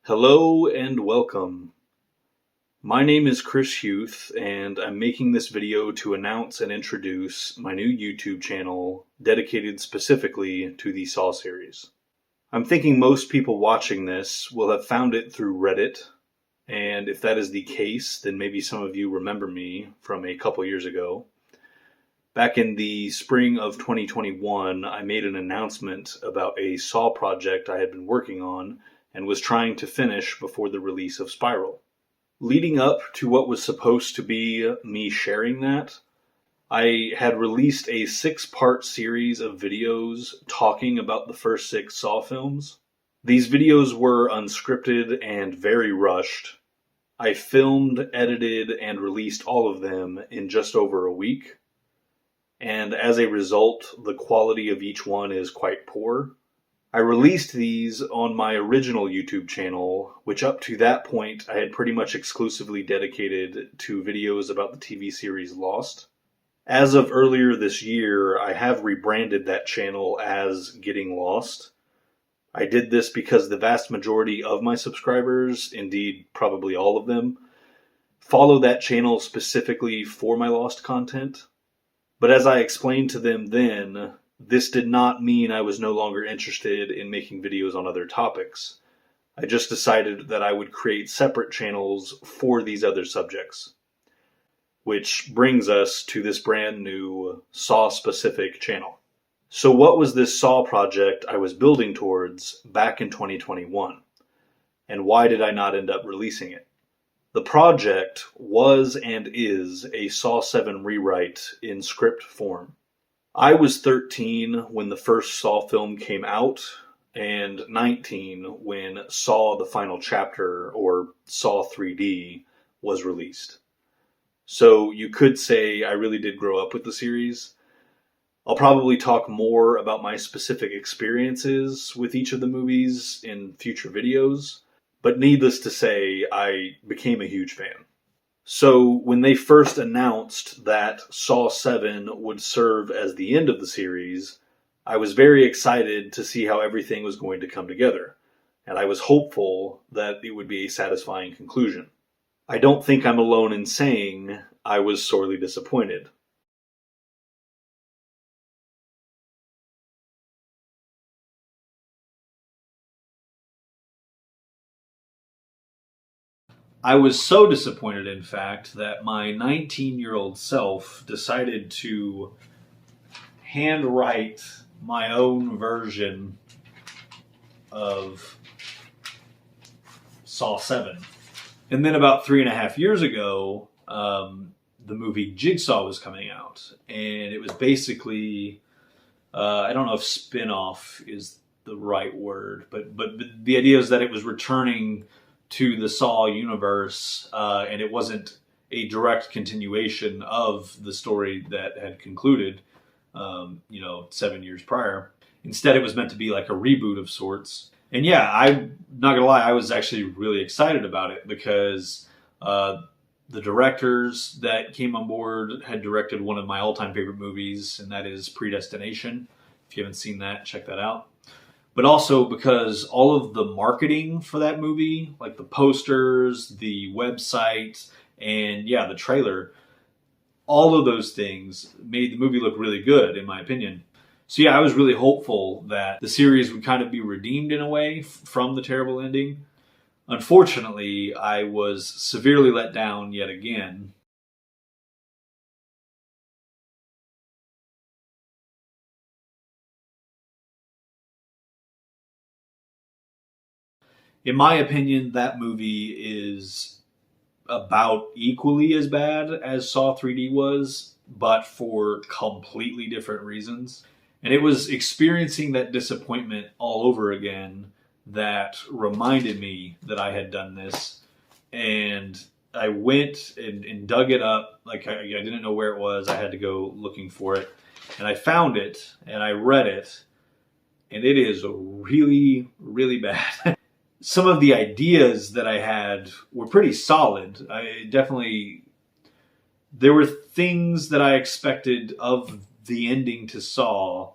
Hello and welcome. My name is Chris Huth, and I'm making this video to announce and introduce my new YouTube channel dedicated specifically to the Saw series. I'm thinking most people watching this will have found it through Reddit, and if that is the case, then maybe some of you remember me from a couple years ago. Back in the spring of 2021, I made an announcement about a Saw project I had been working on and was trying to finish before the release of Spiral. Leading up to what was supposed to be me sharing that, I had released a 6-part series of videos talking about the first 6 Saw films. These videos were unscripted and very rushed. I filmed, edited, and released all of them in just over a week. And as a result, the quality of each one is quite poor. I released these on my original YouTube channel, which up to that point I had pretty much exclusively dedicated to videos about the TV series Lost. As of earlier this year, I have rebranded that channel as Getting Lost. I did this because the vast majority of my subscribers, indeed probably all of them, follow that channel specifically for my Lost content. But as I explained to them then, this did not mean I was no longer interested in making videos on other topics. I just decided that I would create separate channels for these other subjects. Which brings us to this brand new Saw-specific channel. So what was this Saw project I was building towards back in 2021? And why did I not end up releasing it? The project was and is a Saw 7 rewrite in script form. I was 13 when the first Saw film came out, and 19 when Saw: The Final Chapter, or Saw 3D, was released. So you could say I really did grow up with the series. I'll probably talk more about my specific experiences with each of the movies in future videos, but needless to say, I became a huge fan. So when they first announced that Saw 7 would serve as the end of the series, I was very excited to see how everything was going to come together, and I was hopeful that it would be a satisfying conclusion. I don't think I'm alone in saying I was sorely disappointed. I was so disappointed, in fact, that my 19-year-old self decided to handwrite my own version of Saw 7. And then about 3.5 years ago, the movie Jigsaw was coming out. And it was basically, I don't know if spin-off is the right word, but the idea is that it was returning to the Saw universe, and it wasn't a direct continuation of the story that had concluded, 7 years prior. Instead, it was meant to be like a reboot of sorts. And yeah, I'm not gonna lie, I was actually really excited about it because the directors that came on board had directed one of my all-time favorite movies, and that is Predestination. If you haven't seen that, check that out. But also because all of the marketing for that movie, like the posters, the website, and yeah, the trailer, all of those things made the movie look really good, in my opinion. So yeah, I was really hopeful that the series would kind of be redeemed in a way from the terrible ending. Unfortunately, I was severely let down yet again. In my opinion, that movie is about equally as bad as Saw 3D was, but for completely different reasons. And it was experiencing that disappointment all over again that reminded me that I had done this. And I went and dug it up. Like I didn't know where it was. I had to go looking for it. And I found it and I read it. And it is really, really bad. Some of the ideas that I had were pretty solid. There were things that I expected of the ending to Saw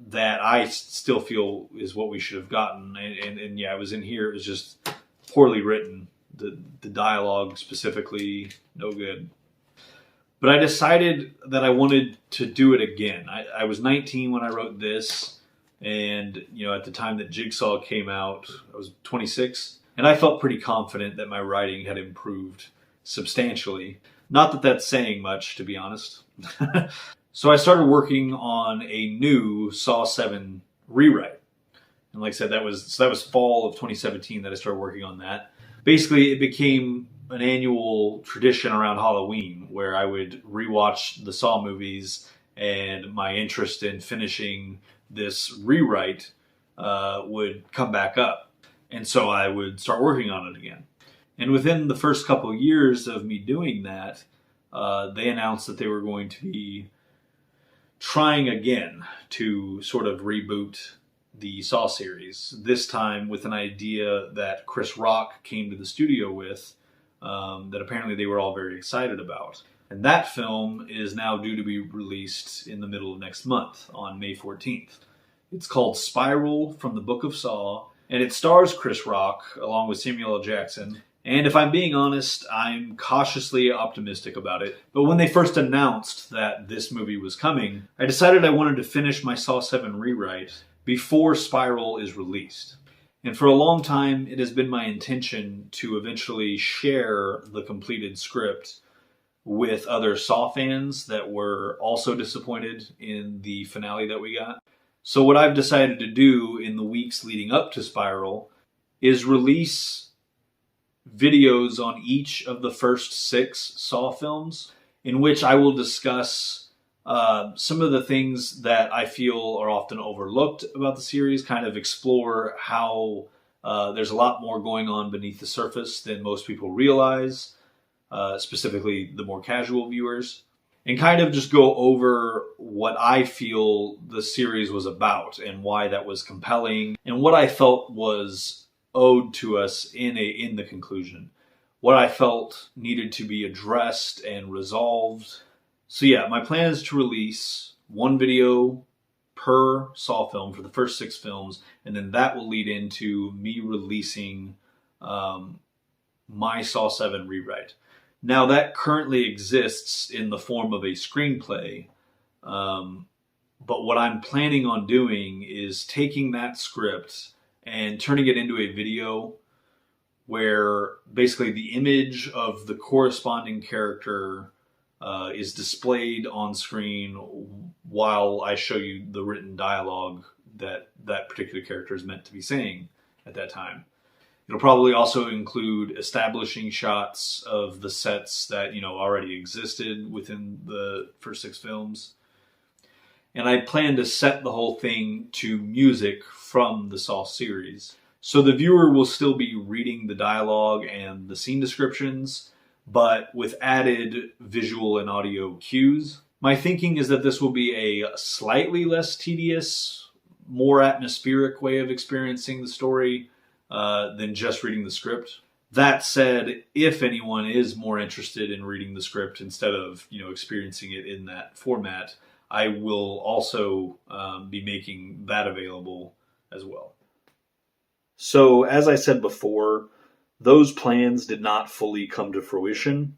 that I still feel is what we should have gotten. And yeah, it was in here. It was just poorly written. The dialogue specifically, no good. But I decided that I wanted to do it again. I was 19 when I wrote this. And, at the time that Jigsaw came out, I was 26. And I felt pretty confident that my writing had improved substantially. Not that that's saying much, to be honest. So I started working on a new Saw 7 rewrite. And like I said, that was fall of 2017 that I started working on that. Basically, it became an annual tradition around Halloween where I would rewatch the Saw movies, and my interest in finishing this rewrite would come back up. And so I would start working on it again. And within the first couple of years of me doing that, they announced that they were going to be trying again to sort of reboot the Saw series, this time with an idea that Chris Rock came to the studio with, that apparently they were all very excited about. And that film is now due to be released in the middle of next month, on May 14th. It's called Spiral from the Book of Saw, and it stars Chris Rock along with Samuel L. Jackson. And if I'm being honest, I'm cautiously optimistic about it. But when they first announced that this movie was coming, I decided I wanted to finish my Saw 7 rewrite before Spiral is released. And for a long time, it has been my intention to eventually share the completed script with other Saw fans that were also disappointed in the finale that we got. So what I've decided to do in the weeks leading up to Spiral is release videos on each of the first 6 Saw films, in which I will discuss some of the things that I feel are often overlooked about the series, kind of explore how there's a lot more going on beneath the surface than most people realize, specifically the more casual viewers, and kind of just go over what I feel the series was about and why that was compelling and what I felt was owed to us in the conclusion, what I felt needed to be addressed and resolved. So yeah, my plan is to release one video per Saw film for the first 6 films, and then that will lead into me releasing my Saw 7 rewrite. Now that currently exists in the form of a screenplay, but what I'm planning on doing is taking that script and turning it into a video where basically the image of the corresponding character is displayed on screen while I show you the written dialogue that that particular character is meant to be saying at that time. It'll probably also include establishing shots of the sets that, already existed within the first 6 films. And I plan to set the whole thing to music from the Saw series. So the viewer will still be reading the dialogue and the scene descriptions, but with added visual and audio cues. My thinking is that this will be a slightly less tedious, more atmospheric way of experiencing the story than just reading the script. That said, if anyone is more interested in reading the script instead of, experiencing it in that format, I will also be making that available as well. So, as I said before, those plans did not fully come to fruition.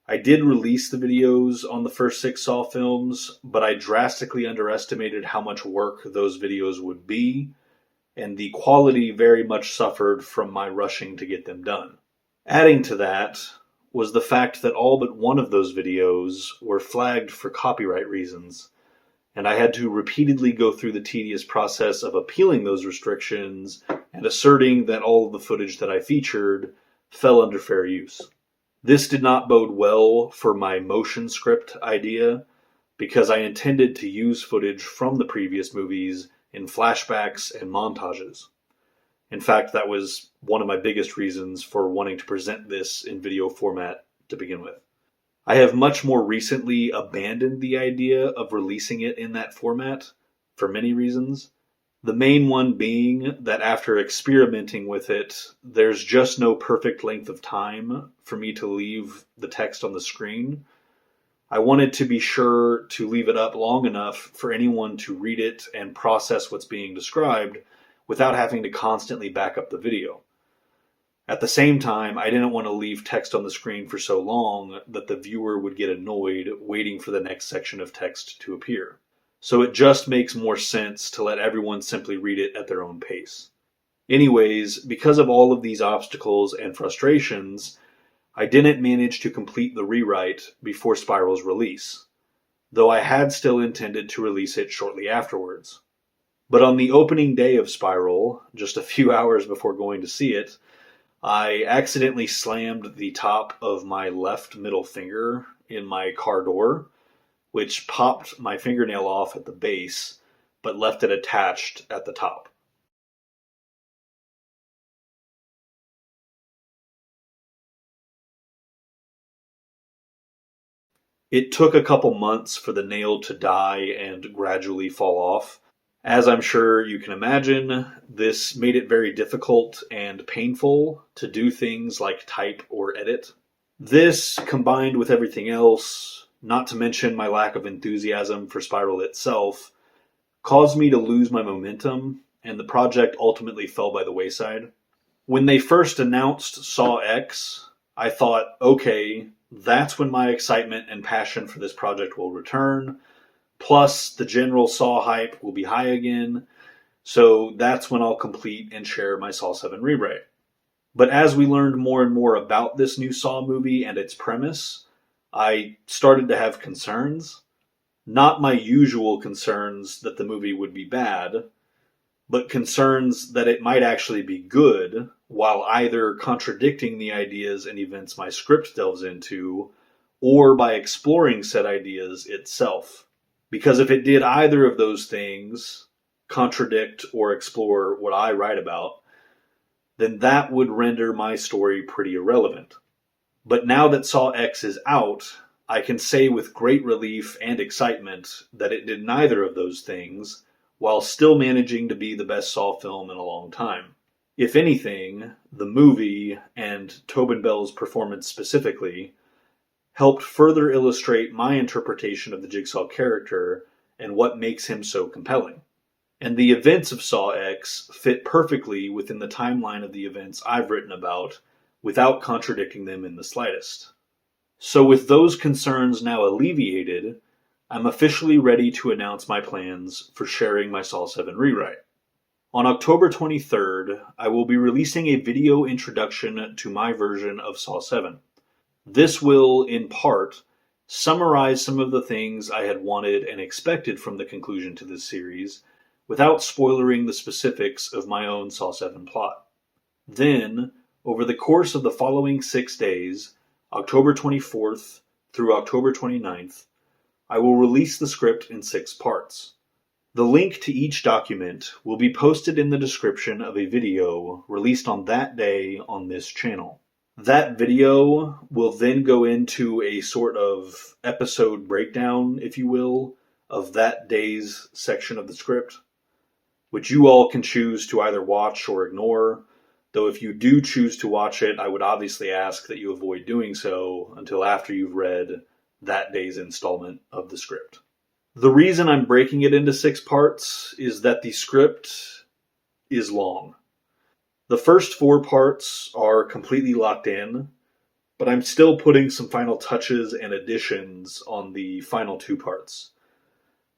I did release the videos on the first 6 Saw films, but I drastically underestimated how much work those videos would be, and the quality very much suffered from my rushing to get them done. Adding to that was the fact that all but one of those videos were flagged for copyright reasons, and I had to repeatedly go through the tedious process of appealing those restrictions and asserting that all of the footage that I featured fell under fair use. This did not bode well for my motion script idea, because I intended to use footage from the previous movies in flashbacks and montages. In fact, that was one of my biggest reasons for wanting to present this in video format to begin with. I have much more recently abandoned the idea of releasing it in that format for many reasons. The main one being that after experimenting with it, there's just no perfect length of time for me to leave the text on the screen I wanted to be sure to leave it up long enough for anyone to read it and process what's being described without having to constantly back up the video. At the same time, I didn't want to leave text on the screen for so long that the viewer would get annoyed waiting for the next section of text to appear. So it just makes more sense to let everyone simply read it at their own pace. Anyways, because of all of these obstacles and frustrations, I didn't manage to complete the rewrite before Spiral's release, though I had still intended to release it shortly afterwards. But on the opening day of Spiral, just a few hours before going to see it, I accidentally slammed the top of my left middle finger in my car door, which popped my fingernail off at the base, but left it attached at the top. It took a couple months for the nail to die and gradually fall off. As I'm sure you can imagine, this made it very difficult and painful to do things like type or edit. This, combined with everything else, not to mention my lack of enthusiasm for Spiral itself, caused me to lose my momentum, and the project ultimately fell by the wayside. When they first announced Saw X, I thought, okay, that's when my excitement and passion for this project will return. Plus, the general Saw hype will be high again, so that's when I'll complete and share my Saw 7 rewrite. But as we learned more and more about this new Saw movie and its premise, I started to have concerns. Not my usual concerns that the movie would be bad, but concerns that it might actually be good, while either contradicting the ideas and events my script delves into, or by exploring said ideas itself. Because if it did either of those things, contradict or explore what I write about, then that would render my story pretty irrelevant. But now that Saw X is out, I can say with great relief and excitement that it did neither of those things, while still managing to be the best Saw film in a long time. If anything, the movie, and Tobin Bell's performance specifically, helped further illustrate my interpretation of the Jigsaw character and what makes him so compelling. And the events of Saw X fit perfectly within the timeline of the events I've written about, without contradicting them in the slightest. So with those concerns now alleviated, I'm officially ready to announce my plans for sharing my Saw 7 rewrite. On October 23rd, I will be releasing a video introduction to my version of Saw 7. This will, in part, summarize some of the things I had wanted and expected from the conclusion to this series, without spoiling the specifics of my own Saw 7 plot. Then, over the course of the following 6 days, October 24th through October 29th, I will release the script in 6 parts. The link to each document will be posted in the description of a video released on that day on this channel. That video will then go into a sort of episode breakdown, if you will, of that day's section of the script, which you all can choose to either watch or ignore, though if you do choose to watch it, I would obviously ask that you avoid doing so until after you've read that day's installment of the script. The reason I'm breaking it into 6 parts is that the script is long. The first 4 parts are completely locked in, but I'm still putting some final touches and additions on the final 2 parts.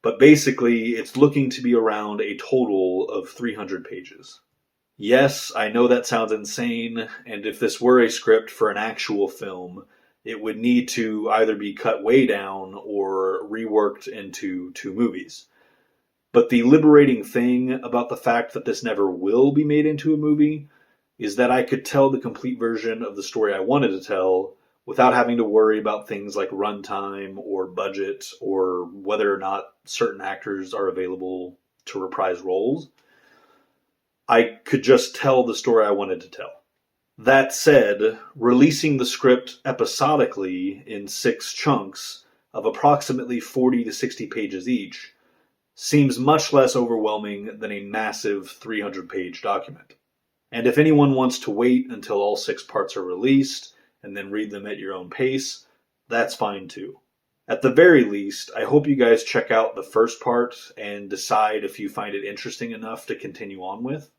But basically, it's looking to be around a total of 300 pages. Yes, I know that sounds insane, and if this were a script for an actual film, it would need to either be cut way down or reworked into 2 movies. But the liberating thing about the fact that this never will be made into a movie is that I could tell the complete version of the story I wanted to tell without having to worry about things like runtime or budget or whether or not certain actors are available to reprise roles. I could just tell the story I wanted to tell. That said, releasing the script episodically in 6 chunks of approximately 40 to 60 pages each seems much less overwhelming than a massive 300-page document. And if anyone wants to wait until all 6 parts are released and then read them at your own pace, that's fine too. At the very least, I hope you guys check out the first part and decide if you find it interesting enough to continue on with.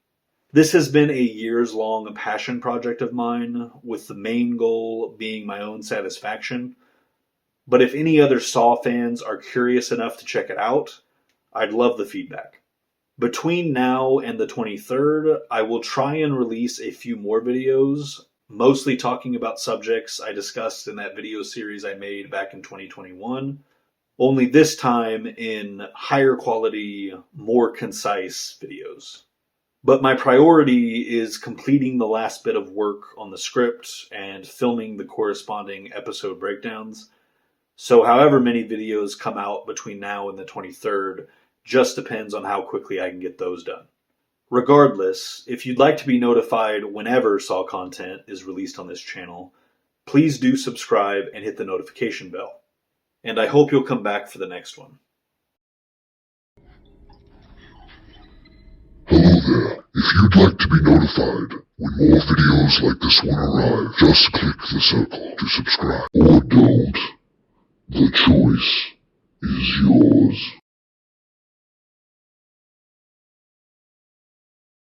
This has been a years-long passion project of mine, with the main goal being my own satisfaction. But if any other Saw fans are curious enough to check it out, I'd love the feedback. Between now and the 23rd, I will try and release a few more videos, mostly talking about subjects I discussed in that video series I made back in 2021, only this time in higher quality, more concise videos. But my priority is completing the last bit of work on the script and filming the corresponding episode breakdowns. So however many videos come out between now and the 23rd just depends on how quickly I can get those done. Regardless, if you'd like to be notified whenever Saw content is released on this channel, please do subscribe and hit the notification bell. And I hope you'll come back for the next one. Hello there. If you'd like to be notified when more videos like this one arrive, just click the circle to subscribe. Or don't. The choice is yours.